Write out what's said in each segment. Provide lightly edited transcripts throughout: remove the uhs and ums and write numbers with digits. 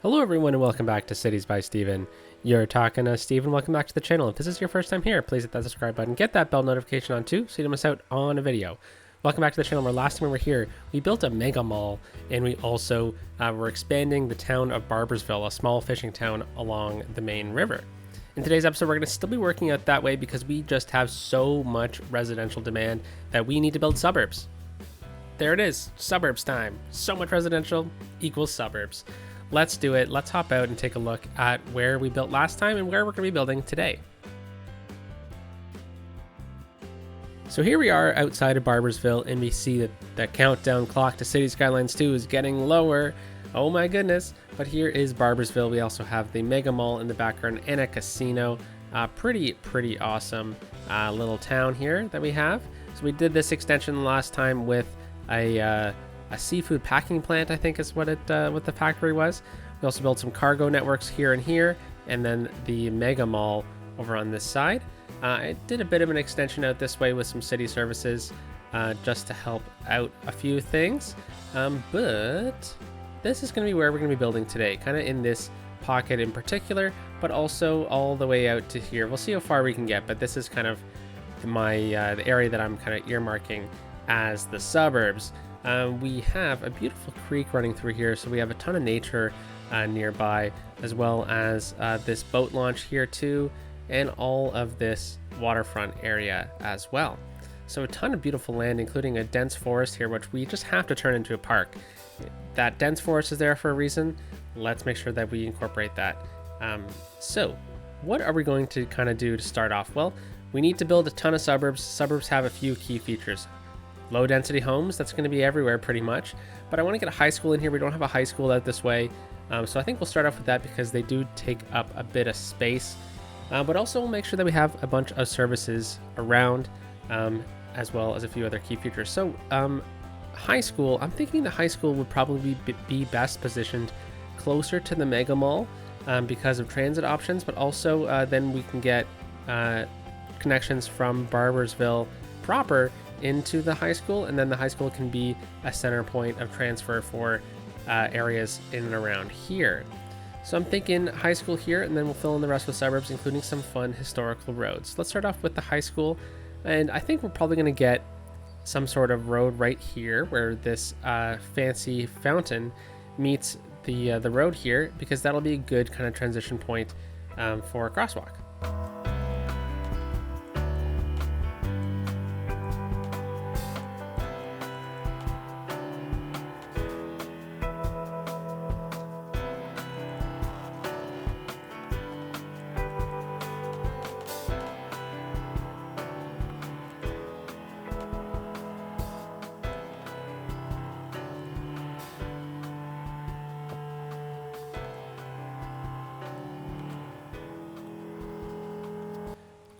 Hello everyone and welcome back to Cities by Steven. You're talking to Steven. Welcome back to the channel. If this is your first time here, please hit that subscribe button. Get that bell notification on too so you don't miss out on a video. Welcome back to the channel where last time we were here, we built a mega mall and we also were expanding the town of Barboursville, a small fishing town along the main river. In today's episode, we're going to still be working out that way because we just have so much residential demand that we need to build suburbs. There it is, suburbs time. So much residential equals suburbs. Let's do it. Let's hop out and take a look at where we built last time and where we're going to be building today. So here we are outside of Barboursville and we see that the countdown clock to City Skylines 2 is getting lower. Oh my goodness. But here is Barboursville. We also have the mega mall in the background and a casino. Pretty awesome little town here that we have. So we did this extension last time with a seafood packing plant, I think is what the factory was. We also built some cargo networks here and here, and then the mega mall over on this side. I did a bit of an extension out this way with some city services just to help out a few things. But this is going to be where we're going to be building today, kind of in this pocket in particular, but also all the way out to here. We'll see how far we can get, but this is kind of the area that I'm kind of earmarking as the suburbs. We have a beautiful creek running through here, so we have a ton of nature nearby, as well as this boat launch here too, and all of this waterfront area as well. So a ton of beautiful land, including a dense forest here, which we just have to turn into a park. That dense forest is there for a reason. Let's make sure that we incorporate that. So what are we going to kind of do to start off? Well, we need to build a ton of suburbs. Suburbs have a few key features. Low density homes, that's going to be everywhere pretty much, but I want to get a high school in here. We don't have a high school out this way, so I think we'll start off with that because they do take up a bit of space, but also we'll make sure that we have a bunch of services around, as well as a few other key features. So high school, I'm thinking the high school would probably be best positioned closer to the mega mall because of transit options, but also then we can get connections from Barboursville proper into the high school, and then the high school can be a center point of transfer for areas in and around here. So I'm thinking high school here, and then we'll fill in the rest with suburbs, including some fun historical roads. Let's start off with the high school, and I think we're probably going to get some sort of road right here where this fancy fountain meets the road here, because that'll be a good kind of transition point for a crosswalk.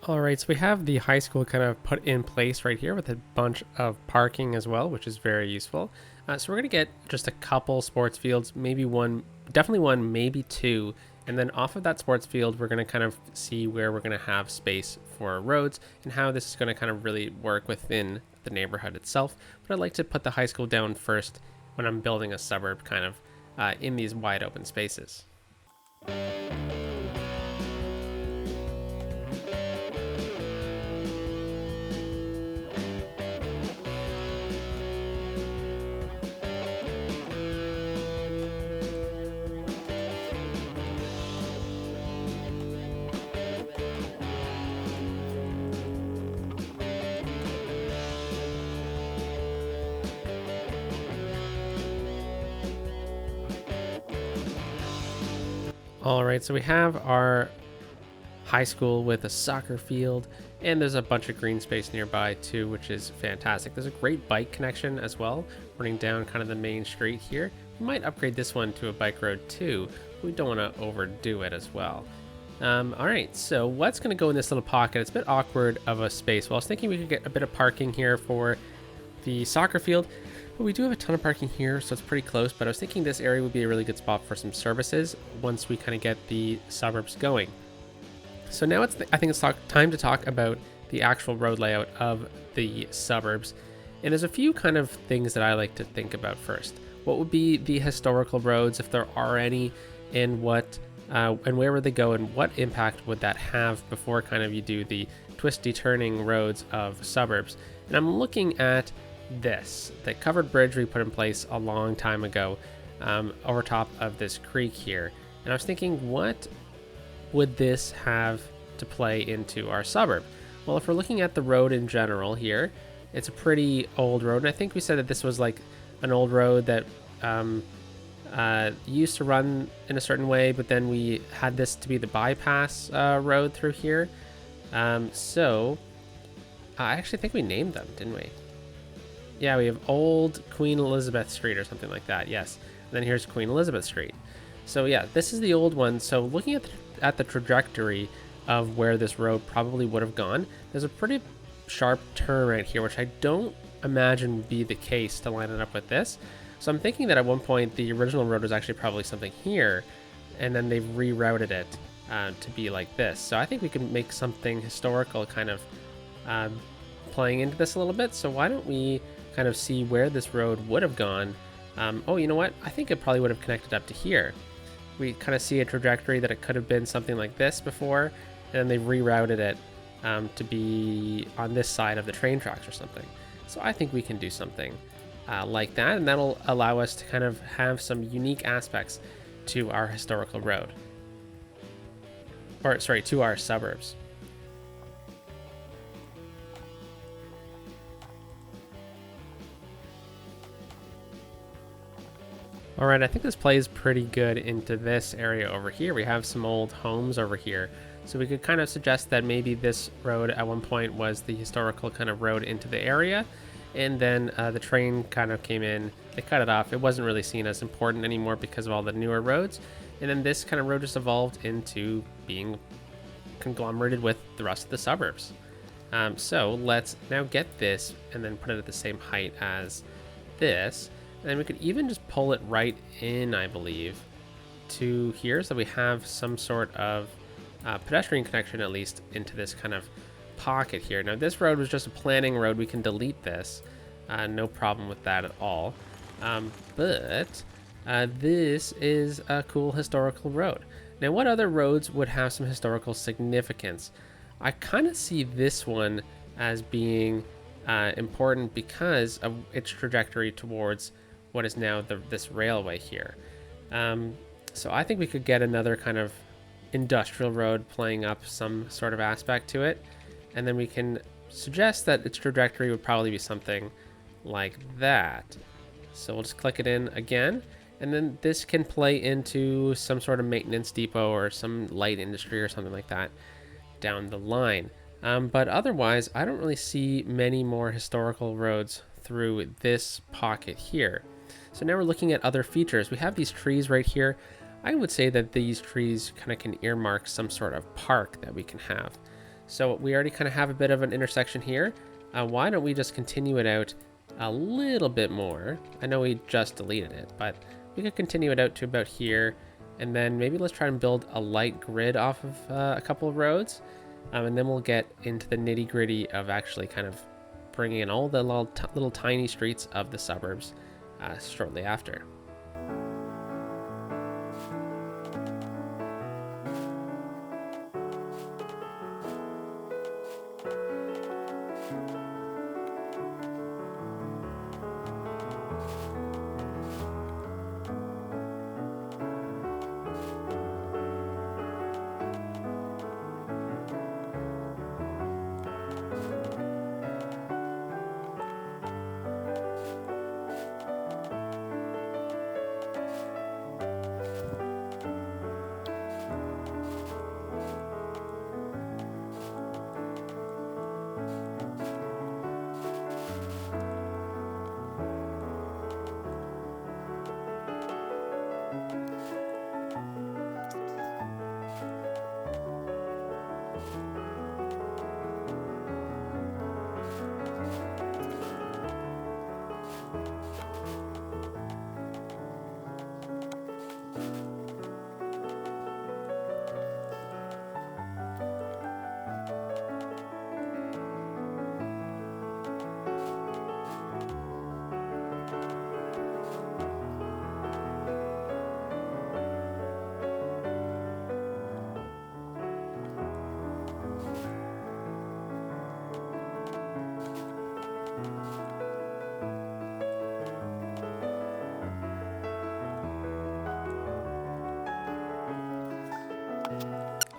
All right, so we have the high school kind of put in place right here with a bunch of parking as well, which is very useful. So we're going to get just a couple sports fields, maybe one, definitely one, maybe two. And then off of that sports field, we're going to kind of see where we're going to have space for roads and how this is going to kind of really work within the neighborhood itself. But I'd like to put the high school down first when I'm building a suburb kind of in these wide open spaces. All right, so we have our high school with a soccer field, and there's a bunch of green space nearby too, which is fantastic. There's a great bike connection as well, running down kind of the main street here. We might upgrade this one to a bike road too. We don't want to overdo it as well. All right, so what's going to go in this little pocket? It's a bit awkward of a space. Well, I was thinking we could get a bit of parking here for the soccer field. But we do have a ton of parking here, so it's pretty close, but I was thinking this area would be a really good spot for some services once we kind of get the suburbs going. So now I think it's time to talk about the actual road layout of the suburbs. And there's a few kind of things that I like to think about first. What would be the historical roads, if there are any, and what and where would they go, and what impact would that have before kind of you do the twisty turning roads of suburbs. And I'm looking at the covered bridge we put in place a long time ago over top of this creek here. And I was thinking, what would this have to play into our suburb? Well, if we're looking at the road in general here, it's a pretty old road. And I think we said that this was like an old road that used to run in a certain way, but then we had this to be the bypass road through here. So I actually think we named them, didn't we? Yeah, we have Old Queen Elizabeth Street or something like that. Yes. And then here's Queen Elizabeth Street. So yeah, this is the old one. So looking at the trajectory of where this road probably would have gone, there's a pretty sharp turn right here, which I don't imagine would be the case to line it up with this. So I'm thinking that at one point the original road was actually probably something here, and then they've rerouted it to be like this. So I think we can make something historical kind of playing into this a little bit. So why don't we kind of see where this road would have gone? Oh, you know what? I think it probably would have connected up to here. We kind of see a trajectory that it could have been something like this before, and then they've rerouted it to be on this side of the train tracks or something. So I think we can do something like that, and that'll allow us to kind of have some unique aspects to our historical road. Or, sorry, to our suburbs. All right, I think this plays pretty good into this area over here. We have some old homes over here. So we could kind of suggest that maybe this road at one point was the historical kind of road into the area. And then the train kind of came in, they cut it off. It wasn't really seen as important anymore because of all the newer roads. And then this kind of road just evolved into being conglomerated with the rest of the suburbs. So let's now get this and then put it at the same height as this. And then we could even just pull it right in, I believe, to here, so we have some sort of pedestrian connection, at least, into this kind of pocket here. Now, this road was just a planning road. We can delete this. No problem with that at all. But this is a cool historical road. Now, what other roads would have some historical significance? I kind of see this one as being important because of its trajectory towards what is now this railway here. So I think we could get another kind of industrial road playing up some sort of aspect to it. And then we can suggest that its trajectory would probably be something like that. So we'll just click it in again. And then this can play into some sort of maintenance depot or some light industry or something like that down the line. But otherwise, I don't really see many more historical roads through this pocket here. So now we're looking at other features. We have these trees right here. I would say that these trees kind of can earmark some sort of park that we can have. So we already kind of have a bit of an intersection here. Why don't we just continue it out a little bit more? I know we just deleted it, but we could continue it out to about here. And then maybe let's try and build a light grid off of a couple of roads. And then we'll get into the nitty gritty of actually kind of bringing in all the little tiny streets of the suburbs shortly after.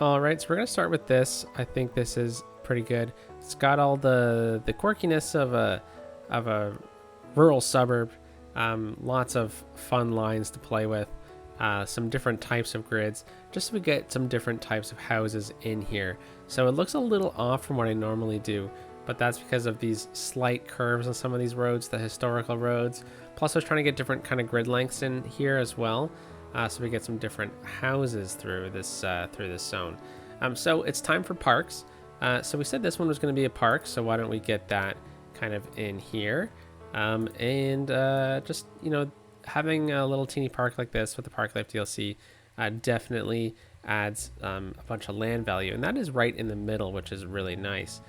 All right, so we're gonna start with this. I think this is pretty good. It's got all the quirkiness of a rural suburb. Lots of fun lines to play with. Some different types of grids, just so we get some different types of houses in here. So it looks a little off from what I normally do, but that's because of these slight curves on some of these roads, the historical roads. Plus I was trying to get different kind of grid lengths in here as well, so we get some different houses through this zone. So it's time for parks. So we said this one was going to be a park, so why don't we get that kind of in here? Just, you know, having a little teeny park like this with the Park Life DLC definitely adds a bunch of land value, and that is right in the middle, which is really nice.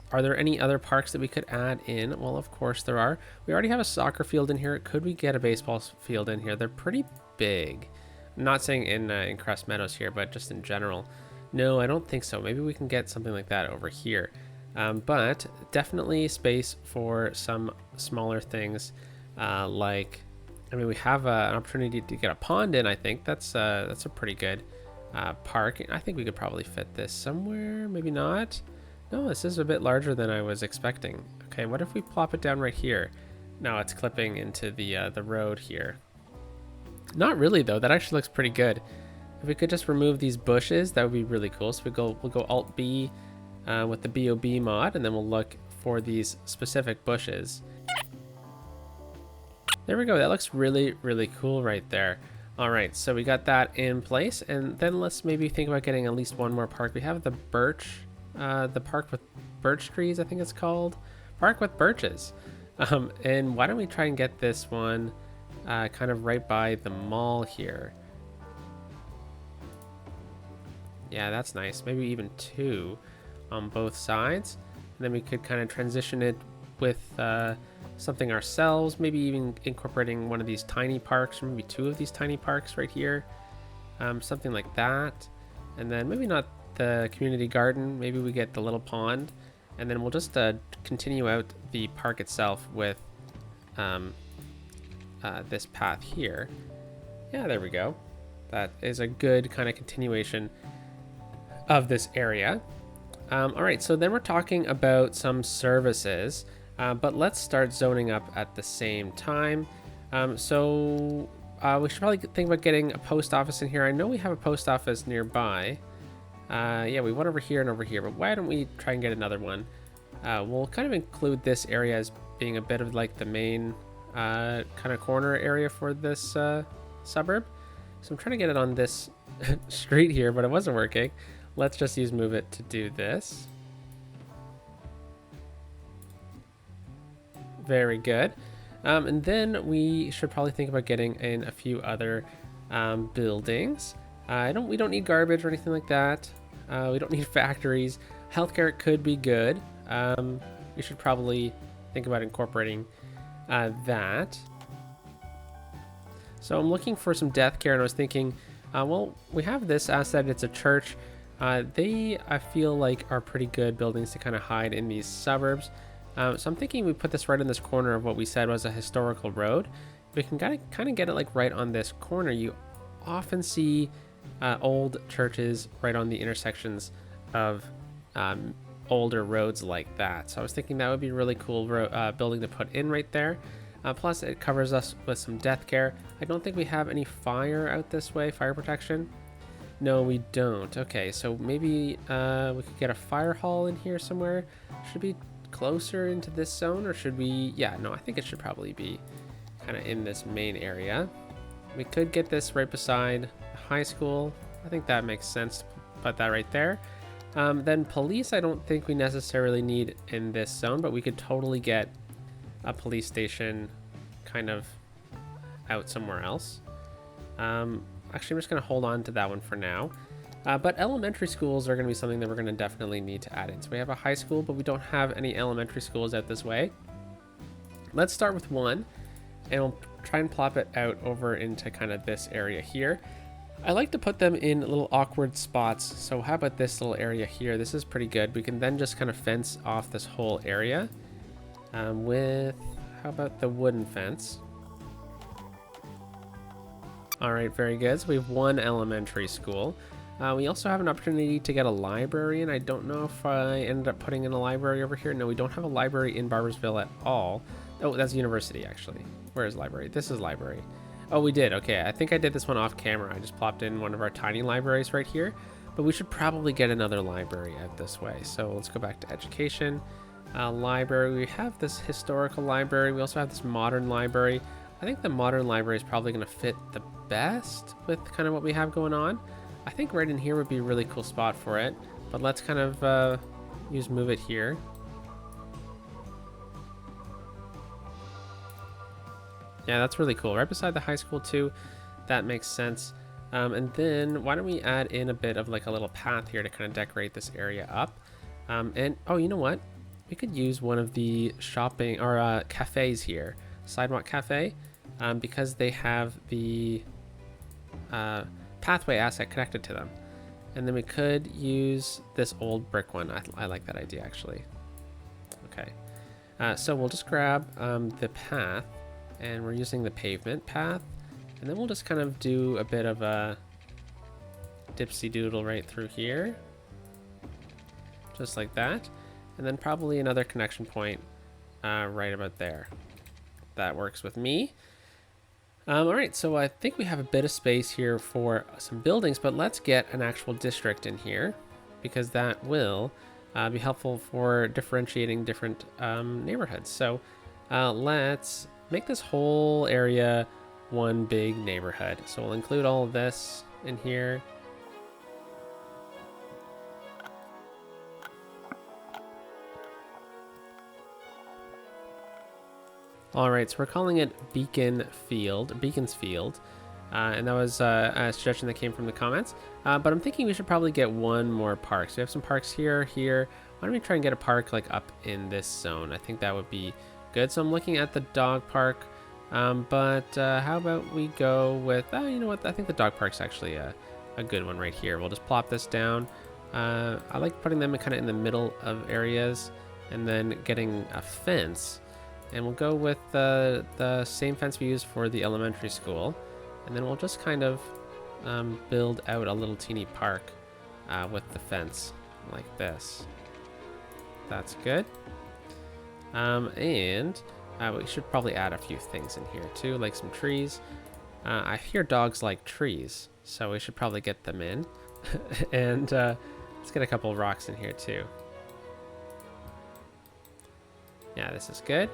Are there any other parks that we could add in? Well, of course there are. We already have a soccer field in here. Could we get a baseball field in here? They're pretty big. I'm not saying in Crest Meadows here, but just in general. No, I don't think so. Maybe we can get something like that over here. But definitely space for some smaller things, like, I mean, we have an opportunity to get a pond in. I think that's a pretty good park. I think we could probably fit this somewhere. Maybe not. No, this is a bit larger than I was expecting. Okay, what if we plop it down right here? No, it's clipping into the road here. Not really though. That actually looks pretty good. If we could just remove these bushes, that would be really cool. So we'll go Alt B with the BOB mod, and then we'll look for these specific bushes. There we go. That looks really, really cool right there. All right, so we got that in place, and then let's maybe think about getting at least one more park. We have the the park with birch trees, I think it's called. Park with birches. And why don't we try and get this one kind of right by the mall here? Yeah, that's nice. Maybe even two on both sides. And then we could kind of transition it with something ourselves, maybe even incorporating one of these tiny parks, or maybe two of these tiny parks right here. Something like that. And then maybe not the community garden, maybe we get the little pond, and then we'll just continue out the park itself with this path here. Yeah, there we go. That is a good kind of continuation of this area. All right, so then we're talking about some services, but let's start zoning up at the same time. We should probably think about getting a post office in here. I know we have a post office nearby. Yeah, we went over here and over here, but why don't we try and get another one? We'll kind of include this area as being a bit of like the main kind of corner area for this suburb. So I'm trying to get it on this street here, but it wasn't working. Let's just use Move It to do this. Very good. And then we should probably think about getting in a few other buildings. We don't need garbage or anything like that. We don't need factories. Healthcare could be good. We should probably think about incorporating that. So I'm looking for some death care, and I was thinking, well, we have this asset. It's a church. They, I feel like, are pretty good buildings to kind of hide in these suburbs. So I'm thinking we put this right in this corner of what we said was a historical road. We can kind of get it like right on this corner. You often see old churches right on the intersections of older roads like that. So I was thinking that would be a really cool building to put in right there. Plus it covers us with some death care. I don't think we have any fire out this way, fire protection. No, we don't. Okay, so maybe we could get a fire hall in here somewhere. Should be closer into this zone, or should we? Yeah, no, I think it should probably be kind of in this main area. We could get this right beside the high school. I think that makes sense to put that right there. Then police, I don't think we necessarily need in this zone, but we could totally get a police station kind of out somewhere else. Actually, I'm just going to hold on to that one for now. But elementary schools are going to be something that we're going to definitely need to add in. So we have a high school, but we don't have any elementary schools out this way. Let's start with one, and we'll try and plop it out over into kind of this area here. I like to put them in little awkward spots. So how about this little area here? This is pretty good. We can then just kind of fence off this whole area with, how about the wooden fence? All right, very good. So we have one elementary school. We also have an opportunity to get a library, and I don't know if I ended up putting in a library over here. No, we don't have a library in Barboursville at all. Oh, that's university, actually. Where is library? This is library. Oh, we did. Okay, I think I did this one off camera. I just plopped in one of our tiny libraries right here, but we should probably get another library out this way. So let's go back to education. Library. We have this historical library. We also have this modern library. I think the modern library is probably going to fit the best with kind of what we have going on. I think right in here would be a really cool spot for it, but let's kind of move it here. Yeah, that's really cool. Right beside the high school too. That makes sense. And then why don't we add in a bit of like a little path here to kind of decorate this area up. And oh, you know what? We could use one of the shopping or cafes here, Sidewalk Cafe, because they have the pathway asset connected to them. And then we could use this old brick one. I like that idea, actually. Okay. So we'll just grab the path, and we're using the pavement path. And then we'll just kind of do a bit of a dipsy doodle right through here. Just like that. And then probably another connection point right about there. That works with me. All right, so I think we have a bit of space here for some buildings, but let's get an actual district in here because that will be helpful for differentiating different neighborhoods. So let's make this whole area one big neighborhood. So we'll include all of this in here. All right, so we're calling it Beacons Field, and that was a suggestion that came from the comments. But I'm thinking we should probably get one more park. So we have some parks here. Why don't we try and get a park like up in this zone? I think that would be good. So I'm looking at the dog park, but how about we go with? You know what? I think the dog park's actually a good one right here. We'll just plop this down. I like putting them kind of in the middle of areas, and then getting a fence. And we'll go with the same fence we used for the elementary school. And then we'll just kind of build out a little teeny park with the fence like this. That's good. And we should probably add a few things in here too, like some trees. I hear dogs like trees, so we should probably get them in. And let's get a couple of rocks in here too. Yeah, this is good.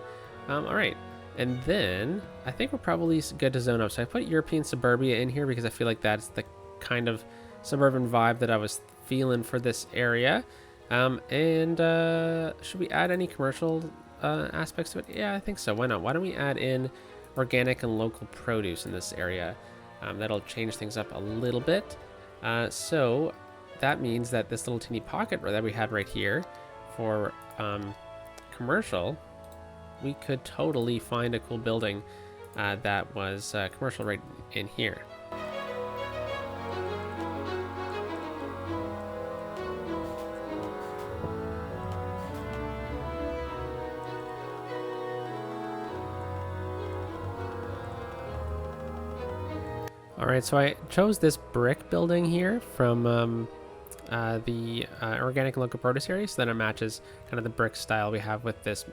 All right, and then I think we're probably good to zone up. So I put European suburbia in here because I feel like that's the kind of suburban vibe that I was feeling for this area. And should we add any commercial aspects to it? Yeah, I think so. Why not? Why don't we add in organic and local produce in this area? That'll change things up a little bit. So that means that this little teeny pocket that we had right here for commercial, we could totally find a cool building that was commercial right in here. All right, so I chose this brick building here from the organic and local produce area, so then it matches kind of the brick style we have with this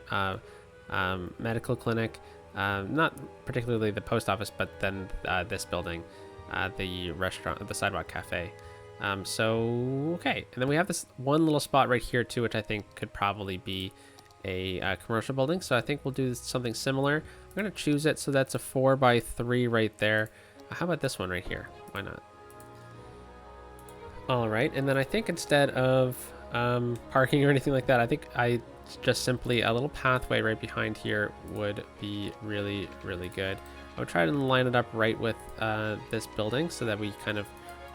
medical clinic, not particularly the post office, but then this building, the restaurant, the Sidewalk Cafe. So okay, and then we have this one little spot right here too, which I think could probably be a commercial building. So I think we'll do something similar. I'm gonna choose it so that's a 4x3 right there. How about this one right here? Why not? All right, and then I think instead of parking or anything like that, I think just simply a little pathway right behind here would be really, really good. I would try to line it up right with this building so that we kind of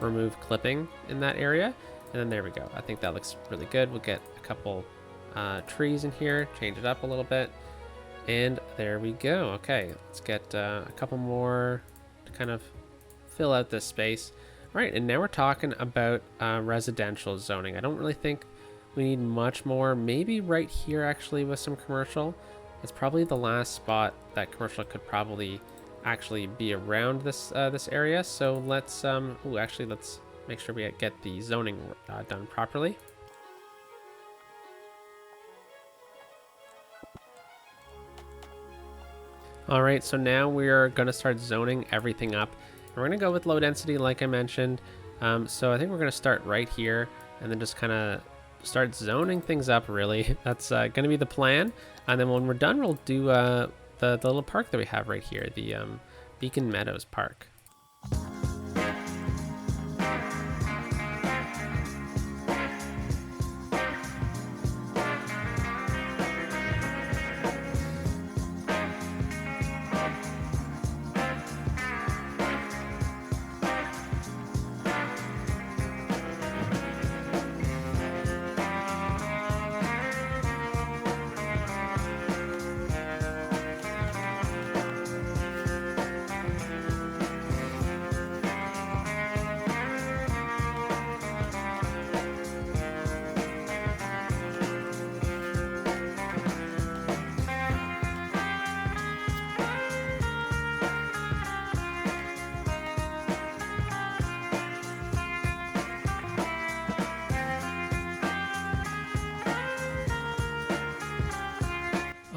remove clipping in that area. And then there we go. I think that looks really good. We'll get a couple trees in here, change it up a little bit. And there we go. Okay, let's get a couple more to kind of fill out this space. All right, and now we're talking about residential zoning. I don't really think we need much more. Maybe right here actually with some commercial. It's probably the last spot that commercial could probably actually be around this this area. So let's let's make sure we get the zoning done properly. All right, so now we're going to start zoning everything up. We're going to go with low density, like I mentioned. So I think we're going to start right here and then just kind of start zoning things up, really. That's going to be the plan. And then when we're done, we'll do the little park that we have right here, the Beacon Meadows Park.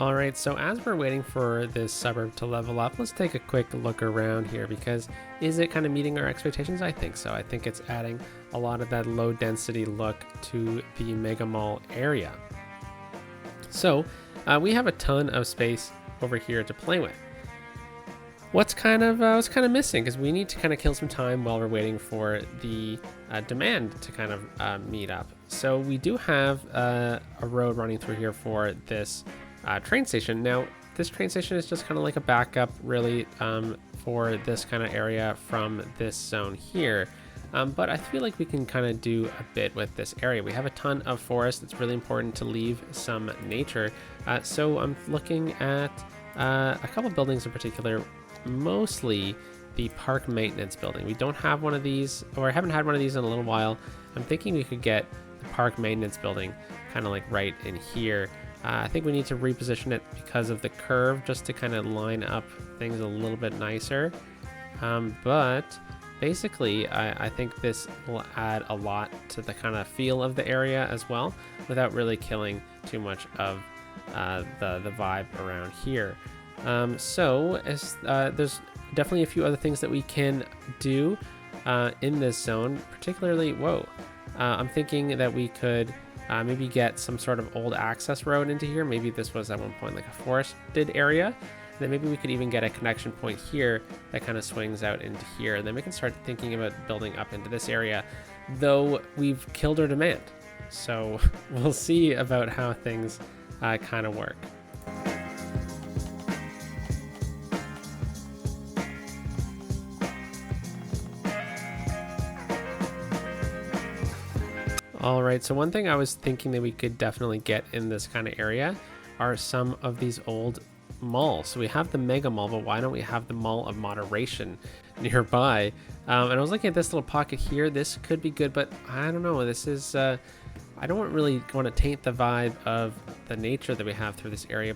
All right, so as we're waiting for this suburb to level up, let's take a quick look around here, because is it kind of meeting our expectations? I think so. I think it's adding a lot of that low density look to the mega mall area. So we have a ton of space over here to play with. What's kind of missing, because we need to kind of kill some time while we're waiting for the demand to kind of meet up. So we do have a road running through here for this train station. Now, this train station is just kind of like a backup, really, for this kind of area from this zone here. But I feel like we can kind of do a bit with this area. We have a ton of forest. It's really important to leave some nature. So I'm looking at a couple buildings in particular, mostly the park maintenance building. We don't have one of these, or I haven't had one of these in a little while. I'm thinking we could get the park maintenance building kind of like right in here. I think we need to reposition it because of the curve, just to kind of line up things a little bit nicer. But basically, I think this will add a lot to the kind of feel of the area as well, without really killing too much of the vibe around here. So there's definitely a few other things that we can do in this zone, particularly, I'm thinking that we could maybe get some sort of old access road into here. Maybe this was at one point like a forested area. And then maybe we could even get a connection point here that kind of swings out into here. And then we can start thinking about building up into this area, though we've killed our demand. So we'll see about how things kind of work. All right, so one thing I was thinking that we could definitely get in this kind of area are some of these old malls. So we have the mega mall, but why don't we have the mall of moderation nearby? And I was looking at this little pocket here. This could be good, but I don't know. This is, I don't really want to taint the vibe of the nature that we have through this area,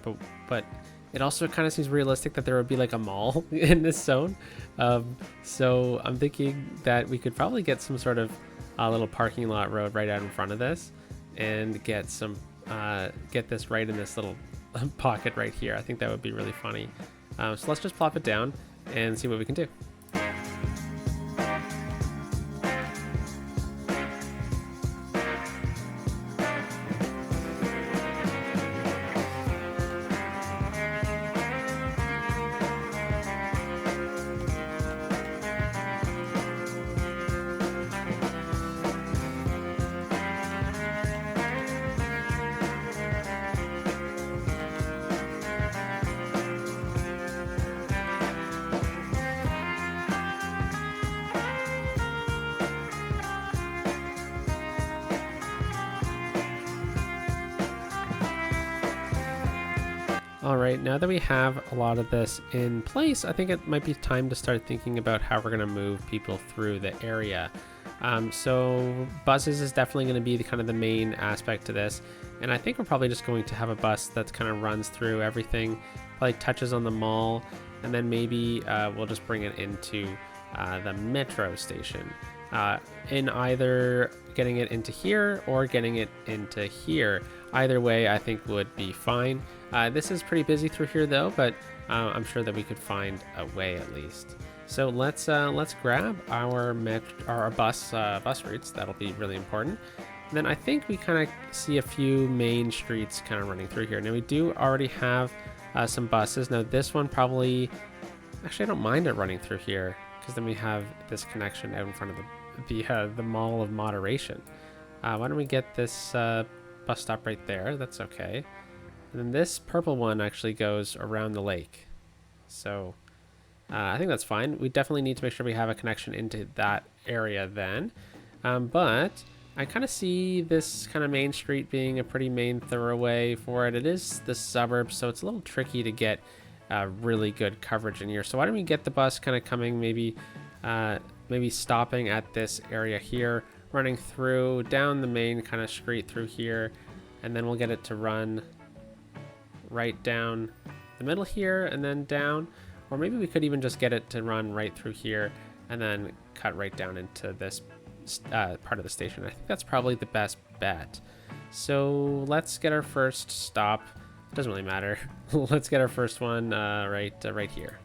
but it also kind of seems realistic that there would be like a mall in this zone. So I'm thinking that we could probably get some sort of little parking lot road right out in front of this, and get this right in this little pocket right here. I think that would be really funny. So let's just plop it down and see what we can do. All right, now that we have a lot of this in place, I think it might be time to start thinking about how we're going to move people through the area. So buses is definitely going to be the kind of the main aspect to this. And I think we're probably just going to have a bus that kind of runs through everything, probably touches on the mall, and then maybe we'll just bring it into the metro station. in either getting it into here or getting it into here. Either way, I think would be fine. This is pretty busy through here though, but I'm sure that we could find a way at least. So let's grab our bus routes. That'll be really important. And then I think we kind of see a few main streets kind of running through here. Now we do already have some buses. Now this one probably, actually I don't mind it running through here because then we have this connection out in front of the Mall of Moderation. Why don't we get this bus stop right there? That's okay. And then this purple one actually goes around the lake. So I think that's fine. We definitely need to make sure we have a connection into that area then. But I kind of see this kind of main street being a pretty main thoroughway for it. It is the suburbs, so it's a little tricky to get really good coverage in here. So why don't we get the bus kind of coming, maybe stopping at this area here, running through down the main kind of street through here, and then we'll get it to run right down the middle here and then down. Or maybe we could even just get it to run right through here and then cut right down into this part of the station. I think that's probably the best bet. So let's get our first stop. It doesn't really matter. Let's get our first one right here.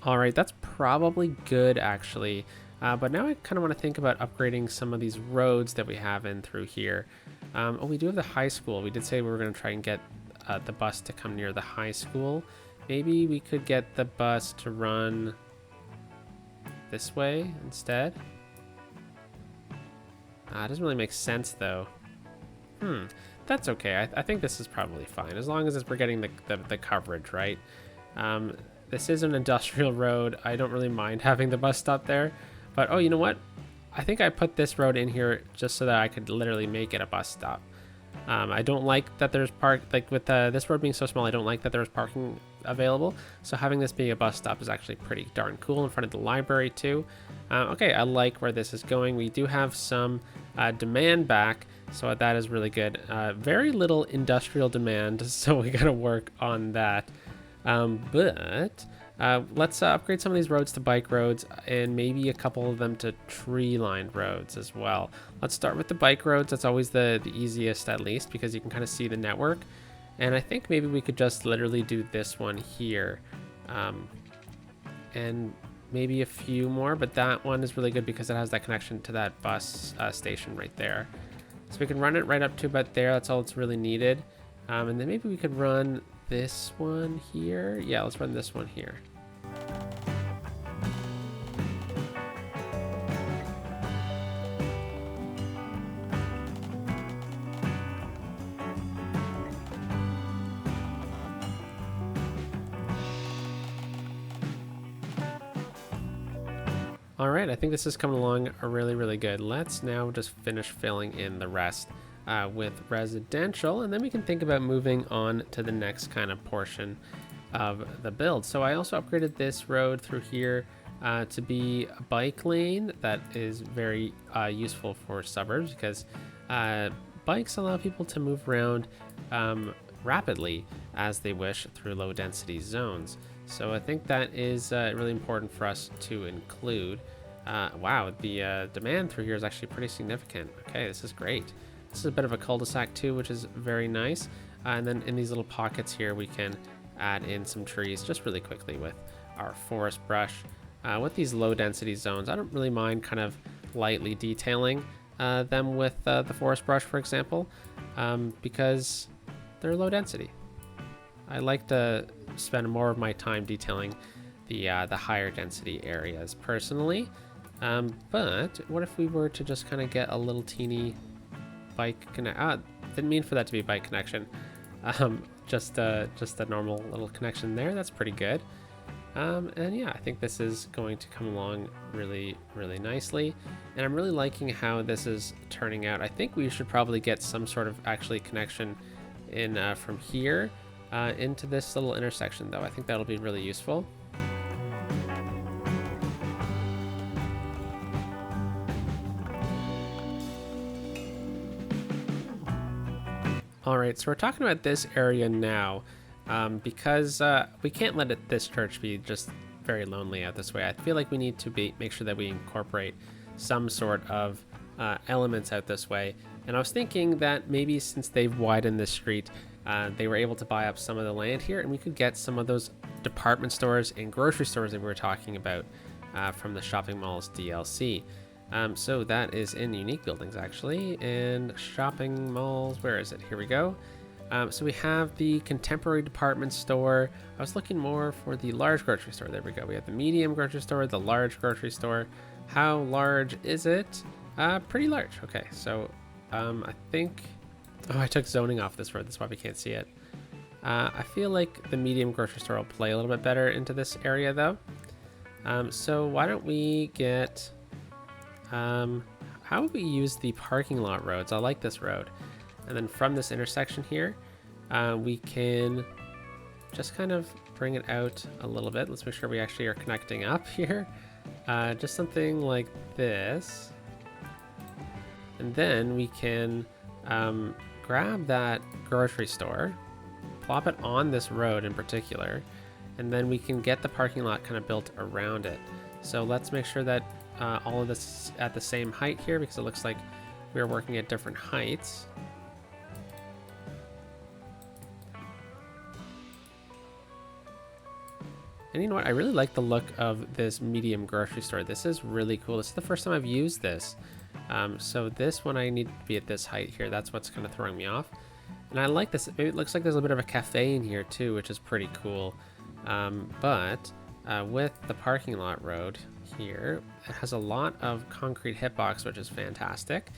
All right, that's probably good actually. But now I kind of want to think about upgrading some of these roads that we have in through here. Oh, we do have the high school. We did say we were going to try and get the bus to come near the high school. Maybe we could get the bus to run this way instead. It doesn't really make sense though. That's okay. I think this is probably fine as long as we're getting the coverage, right? This is an industrial road. I don't really mind having the bus stop there. But oh, you know what? I think I put this road in here just so that I could literally make it a bus stop. I don't like that there's with this road being so small, I don't like that there's parking available. So having this being a bus stop is actually pretty darn cool in front of the library too. Okay, I like where this is going. We do have some demand back, so that is really good. Very little industrial demand, so we gotta work on that. But let's upgrade some of these roads to bike roads and maybe a couple of them to tree-lined roads as well. Let's start with the bike roads. That's always the easiest, at least, because you can kind of see the network. And I think maybe we could just literally do this one here. And maybe a few more, but that one is really good because it has that connection to that bus station right there. So we can run it right up to about there. That's all it's really needed. And then maybe we could run this one here. Yeah, let's run this one here. All right, I think this is coming along really good. Let's now just finish filling in the rest with residential, and then we can think about moving on to the next kind of portion of the build. So I also upgraded this road through here to be a bike lane. That is very useful for suburbs because bikes allow people to move around rapidly as they wish through low density zones. So I think that is really important for us to include. Wow, the demand through here is actually pretty significant. Okay, this is great. This is a bit of a cul-de-sac too, which is very nice. And then in these little pockets here, we can add in some trees just really quickly with our forest brush. With these low density zones, I don't really mind kind of lightly detailing them with the forest brush, for example, because they're low density. I like to spend more of my time detailing the higher density areas personally. But what if we were to just kind of get a little teeny bike connect? Didn't mean for that to be a bike connection. Just a normal little connection there. That's pretty good. And yeah, I think this is going to come along really nicely. And I'm really liking how this is turning out. I think we should probably get some sort of actually connection in from here into this little intersection though. I think that'll be really useful. All right, so we're talking about this area now. because we can't let this church be just very lonely out this way. I feel like we need to make sure that we incorporate some sort of elements out this way. And I was thinking that maybe since they've widened this street, they were able to buy up some of the land here, and we could get some of those department stores and grocery stores that we were talking about from the shopping malls DLC. So that is in unique buildings actually, and shopping malls, where is it? Here we go. So we have the contemporary department store. I was looking more for the large grocery store. There we go. We have the medium grocery store, the large grocery store. How large is it? Pretty large. Okay, so I think, oh, I took zoning off this road. That's why we can't see it. I feel like the medium grocery store will play a little bit better into this area though. So why don't we get, how would we use the parking lot roads? I like this road. And then from this intersection here, we can just kind of bring it out a little bit. Let's make sure we actually are connecting up here. Just something like this. And then we can grab that grocery store, plop it on this road in particular, and then we can get the parking lot kind of built around it. So let's make sure that all of this is at the same height here, because it looks like we're working at different heights. And you know what? I really like the look of this medium grocery store. This is really cool. This is the first time I've used this. So this one I need to be at this height here. That's what's kind of throwing me off. And I like this. It looks like there's a bit of a cafe in here too, which is pretty cool. But with the parking lot road here, it has a lot of concrete hitbox, which is fantastic.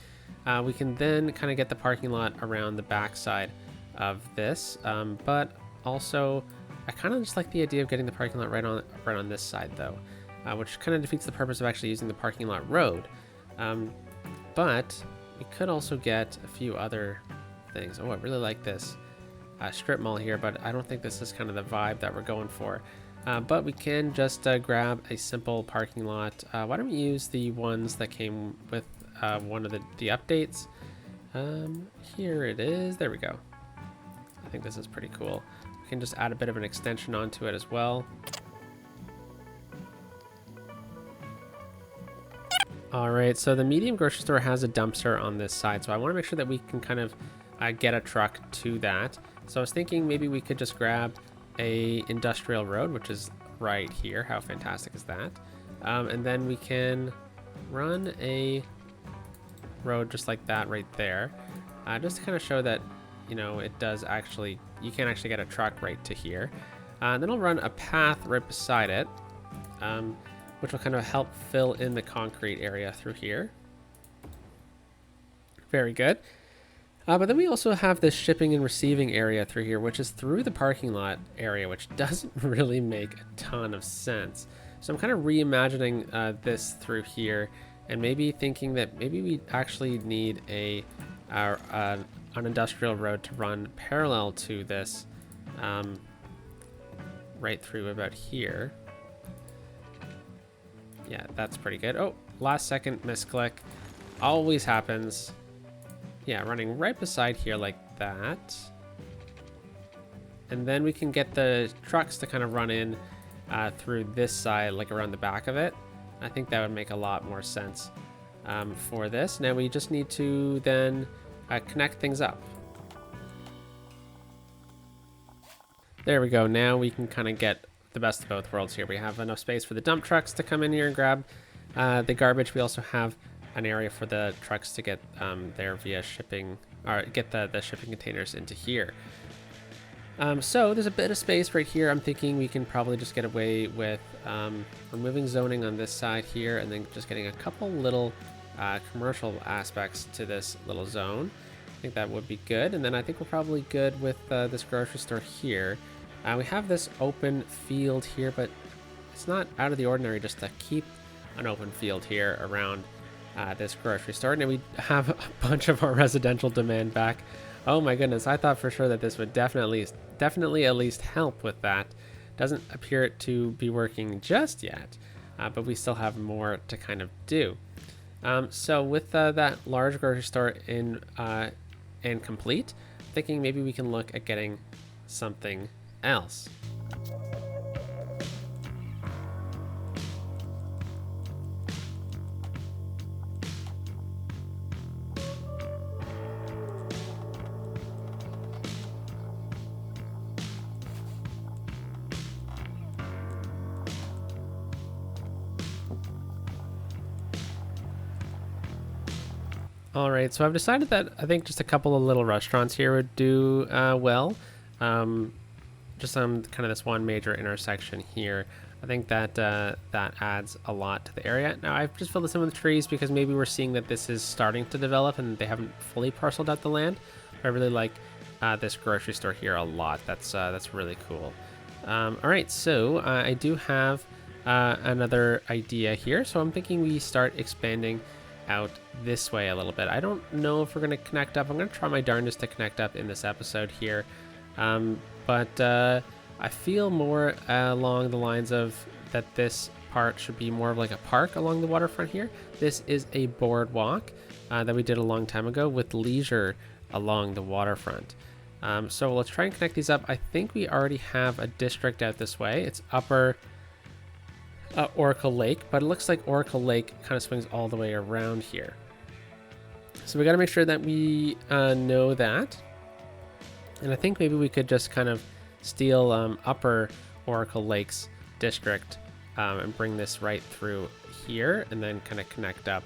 We can then kind of get the parking lot around the backside of this, but also I kind of just like the idea of getting the parking lot right on this side though, which kind of defeats the purpose of actually using the parking lot road. But we could also get a few other things. Oh, I really like this strip mall here, but I don't think this is kind of the vibe that we're going for. But we can just grab a simple parking lot. Why don't we use the ones that came with one of the updates? Here it is. There we go. I think this is pretty cool. We can just add a bit of an extension onto it as well. All right, so the medium grocery store has a dumpster on this side, so I want to make sure that we can kind of get a truck to that. So I was thinking maybe we could just grab a industrial road, which is right here. How fantastic is that? And then we can run a road just like that right there, just to kind of show that, you know, it does actually, you can actually get a truck right to here. And then I'll run a path right beside it, which will kind of help fill in the concrete area through here. Very good. But then we also have this shipping and receiving area through here, which is through the parking lot area, which doesn't really make a ton of sense. So I'm kind of reimagining this through here, and maybe thinking that maybe we actually need an industrial road to run parallel to this, right through about here. Yeah, that's pretty good. Oh, last second misclick. Always happens. Yeah, running right beside here like that. And then we can get the trucks to kind of run in through this side, like around the back of it. I think that would make a lot more sense for this. Now we just need to then connect things up. There we go. Now we can kind of get the best of both worlds here. We have enough space for the dump trucks to come in here and grab the garbage. We also have an area for the trucks to get there via shipping, or get the shipping containers into here. So there's a bit of space right here. I'm thinking we can probably just get away with removing zoning on this side here, and then just getting a couple little commercial aspects to this little zone. I think that would be good. And then I think we're probably good with this grocery store here. We have this open field here, but it's not out of the ordinary just to keep an open field here around this grocery store. Now we have a bunch of our residential demand back. Oh my goodness, I thought for sure that this would definitely at least help with that. Doesn't appear to be working just yet, but we still have more to kind of do. So with that large grocery store in and complete, thinking maybe we can look at getting something else. All right, so I've decided that I think just a couple of little restaurants here would do well. Just on kind of this one major intersection here. I think that that adds a lot to the area. Now I've just filled this in with trees because maybe we're seeing that this is starting to develop and they haven't fully parceled out the land. I really like this grocery store here a lot. That's really cool. All right, so I do have another idea here. So I'm thinking we start expanding out this way a little bit. I don't know if we're going to connect up. I'm going to try my darndest to connect up in this episode here. But I feel more along the lines of that this part should be more of like a park along the waterfront here. This is a boardwalk that we did a long time ago with leisure along the waterfront. So let's try and connect these up. I think we already have a district out this way. It's Upper Oracle Lake, but it looks like Oracle Lake kind of swings all the way around here. So we got to make sure that we know that. And I think maybe we could just kind of steal Upper Oracle Lake's district and bring this right through here and then kind of connect up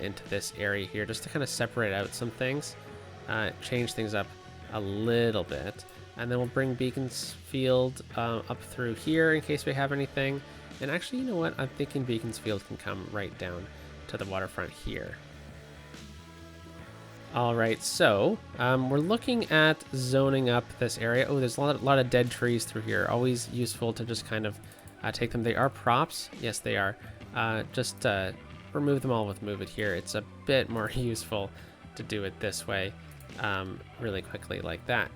into this area here just to kind of separate out some things, change things up a little bit. And then we'll bring Beaconsfield up through here in case we have anything. And actually, you know what? I'm thinking Beaconsfield can come right down to the waterfront here. All right, so we're looking at zoning up this area. Oh, there's a lot of dead trees through here. Always useful to just kind of take them. They are props. Yes, they are. Just remove them all with Move It here. It's a bit more useful to do it this way really quickly like that.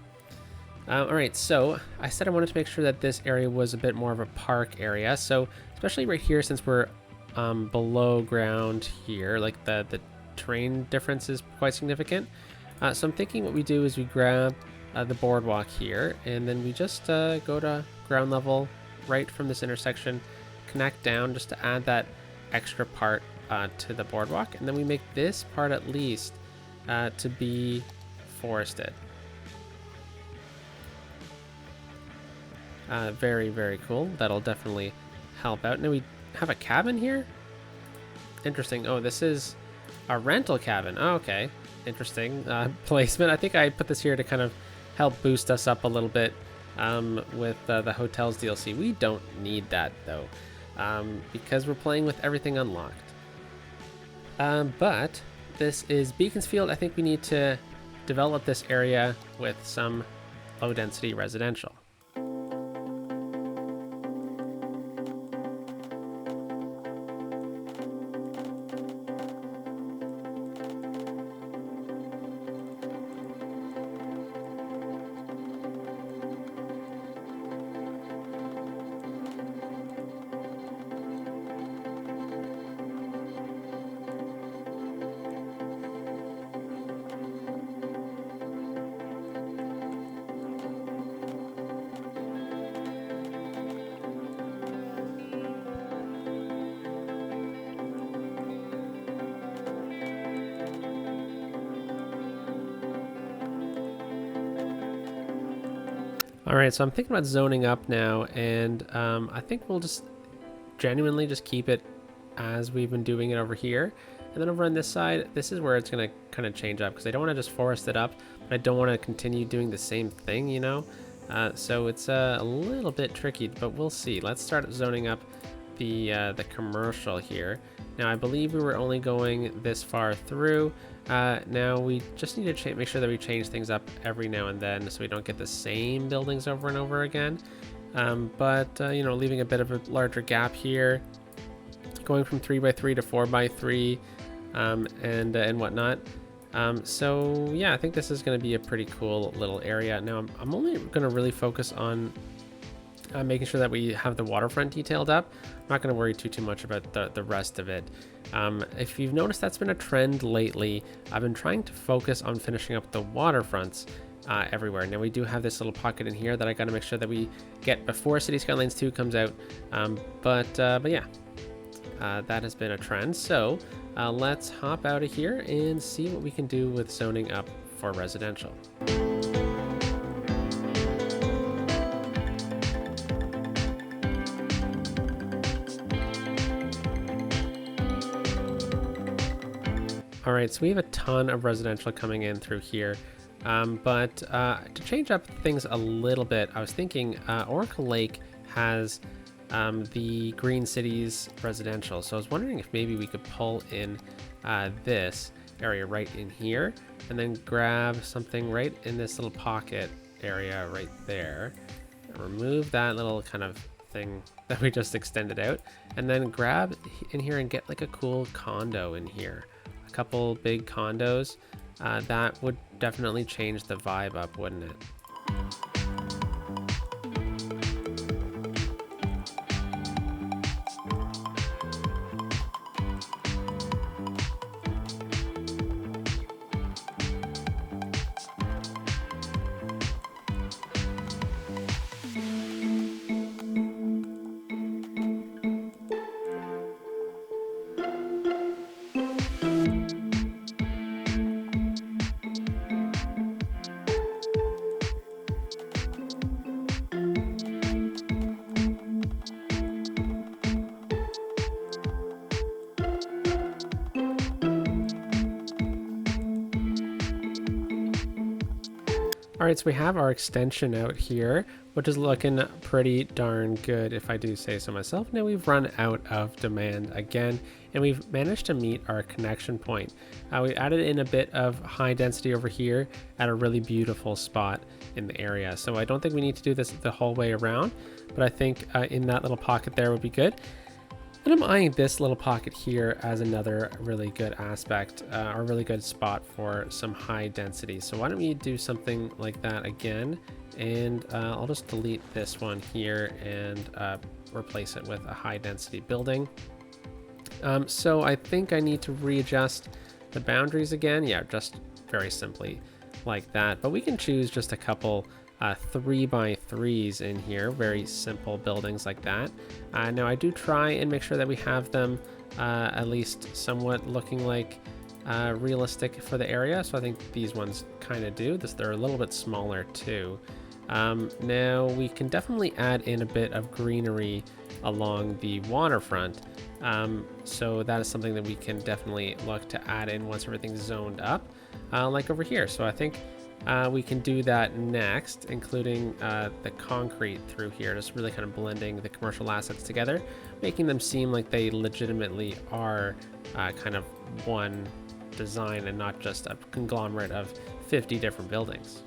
All right, so I said I wanted to make sure that this area was a bit more of a park area. So especially right here, since we're below ground here, like the terrain difference is quite significant. So I'm thinking what we do is we grab the boardwalk here, and then we just go to ground level right from this intersection, connect down just to add that extra part to the boardwalk, and then we make this part at least to be forested. Very, very cool. That'll definitely help out. Now we have a cabin here. Interesting. Oh, this is a rental cabin. Oh, okay. Interesting placement. I think I put this here to kind of help boost us up a little bit with the hotels DLC. We don't need that though, because we're playing with everything unlocked. But this is Beaconsfield. I think we need to develop this area with some low density residential. All right, so I'm thinking about zoning up now, and I think we'll just genuinely just keep it as we've been doing it over here. And then over on this side, this is where it's going to kind of change up because I don't want to just forest it up, but I don't want to continue doing the same thing, you know? So it's a little bit tricky, but we'll see. Let's start zoning up the commercial here. Now, I believe we were only going this far through. Now we just need to make sure that we change things up every now and then so we don't get the same buildings over and over again. But you know, leaving a bit of a larger gap here, going from 3x3 to 4x3, and whatnot. So yeah, I think this is going to be a pretty cool little area. Now I'm only going to really focus on making sure that we have the waterfront detailed up. I'm not going to worry too much about the rest of it. If you've noticed, that's been a trend lately. I've been trying to focus on finishing up the waterfronts everywhere. Now we do have this little pocket in here that I got to make sure that we get before City Skylines 2 comes out. But yeah, that has been a trend. So let's hop out of here and see what we can do with zoning up for residential. All right, so we have a ton of residential coming in through here. But to change up things a little bit, I was thinking Oracle Lake has the Green Cities residential. So I was wondering if maybe we could pull in this area right in here and then grab something right in this little pocket area right there. Remove that little kind of thing that we just extended out, and then grab in here and get like a cool condo in here. A couple big condos. That would definitely change the vibe up, wouldn't it? All right, so we have our extension out here, which is looking pretty darn good, if I do say so myself. Now we've run out of demand again, and we've managed to meet our connection point. We added in a bit of high density over here at a really beautiful spot in the area. So I don't think we need to do this the whole way around, but I think in that little pocket there would be good. And I'm eyeing this little pocket here as another really good aspect, or really good spot for some high density. So why don't we do something like that again? And I'll just delete this one here and replace it with a high density building. So I think I need to readjust the boundaries again. Yeah, just very simply like that. But we can choose just a couple 3x3s in here, very simple buildings like that. Now I do try and make sure that we have them at least somewhat looking like realistic for the area. So I think these ones kind of do this. They're a little bit smaller too. Now we can definitely add in a bit of greenery along the waterfront. So that is something that we can definitely look to add in once everything's zoned up, like over here. So I think we can do that next, including the concrete through here, just really kind of blending the commercial assets together, making them seem like they legitimately are kind of one design and not just a conglomerate of 50 different buildings.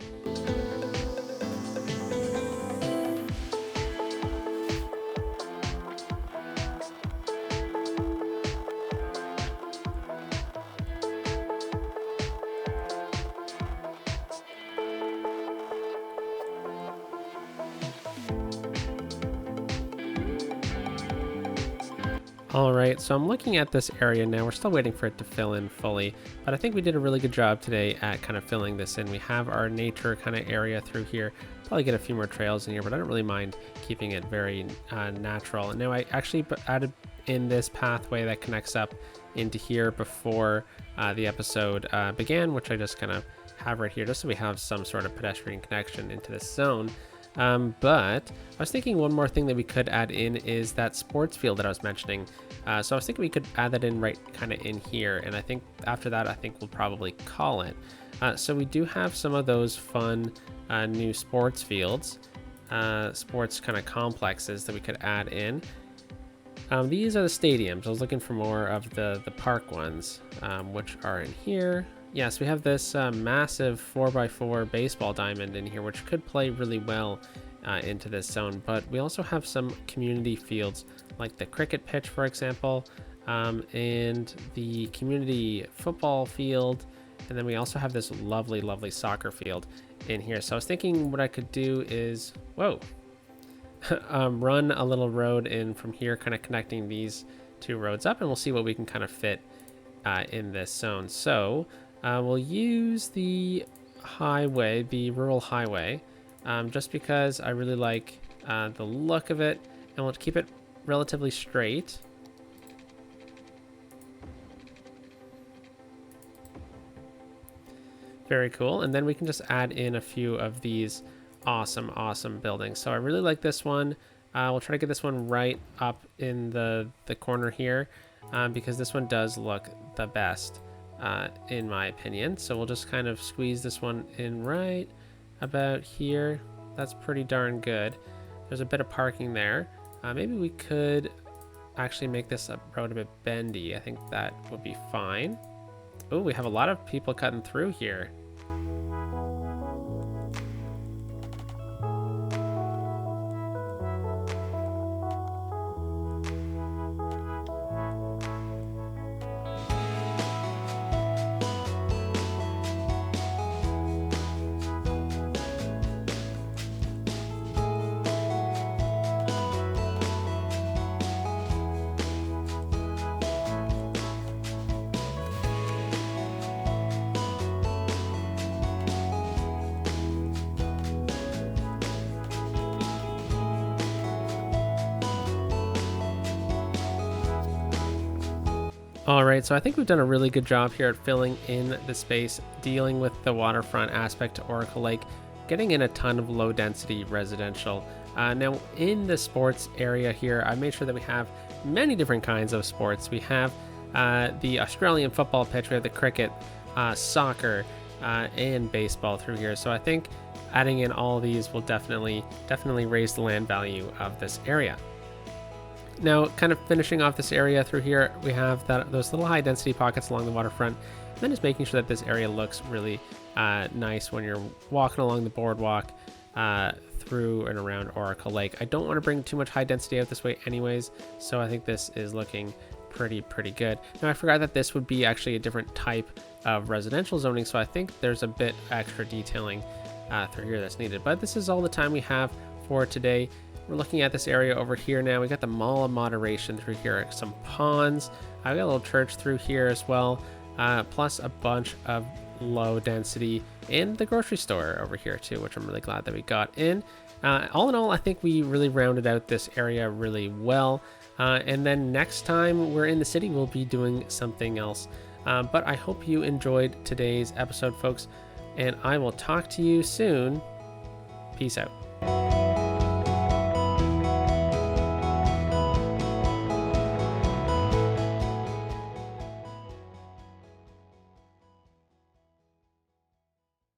All right, so I'm looking at this area now. We're still waiting for it to fill in fully, but I think we did a really good job today at kind of filling this in. We have our nature kind of area through here. Probably get a few more trails in here, but I don't really mind keeping it very natural. And now I actually added in this pathway that connects up into here before the episode began, which I just kind of have right here, just so we have some sort of pedestrian connection into this zone. But I was thinking one more thing that we could add in is that sports field that I was mentioning. So I was thinking we could add that in right kind of in here. And I think after that, I think we'll probably call it. So we do have some of those fun new sports fields, sports kind of complexes that we could add in. These are the stadiums. I was looking for more of the park ones, which are in here. Yes, we have this massive 4x4 baseball diamond in here, which could play really well into this zone. But we also have some community fields, like the cricket pitch, for example, and the community football field. And then we also have this lovely, lovely soccer field in here. So I was thinking what I could do is, run a little road in from here, kind of connecting these two roads up, and we'll see what we can kind of fit in this zone. So we'll use the highway, the rural highway, just because I really like the look of it, and we'll keep it relatively straight. Very cool. And then we can just add in a few of these awesome buildings. So I really like this one. We'll try to get this one right up in the corner here, because this one does look the best, in my opinion. So we'll just kind of squeeze this one in right about here. That's pretty darn good. There's a bit of parking there. Maybe we could actually make this road a bit bendy. I think that would be fine. Oh, we have a lot of people cutting through here. All right, so I think we've done a really good job here at filling in the space, dealing with the waterfront aspect to Oracle Lake, getting in a ton of low density residential. Now in the sports area here, I made sure that we have many different kinds of sports. We have the Australian football pitch, we have the cricket, soccer, and baseball through here. So I think adding in all of these will definitely raise the land value of this area. Now, kind of finishing off this area through here, we have those little high density pockets along the waterfront, and then just making sure that this area looks really nice when you're walking along the boardwalk through and around Oracle Lake. I don't want to bring too much high density out this way anyways, so I think this is looking pretty good. Now, I forgot that this would be actually a different type of residential zoning, so I think there's a bit extra detailing through here that's needed. But this is all the time we have for today. We're looking at this area over here now. We got the Mall of Moderation through here, some ponds. I got a little church through here as well, plus a bunch of low density, and the grocery store over here too, which I'm really glad that we got in. All in all, I think we really rounded out this area really well. And then next time we're in the city, we'll be doing something else. But I hope you enjoyed today's episode, folks, and I will talk to you soon. Peace out.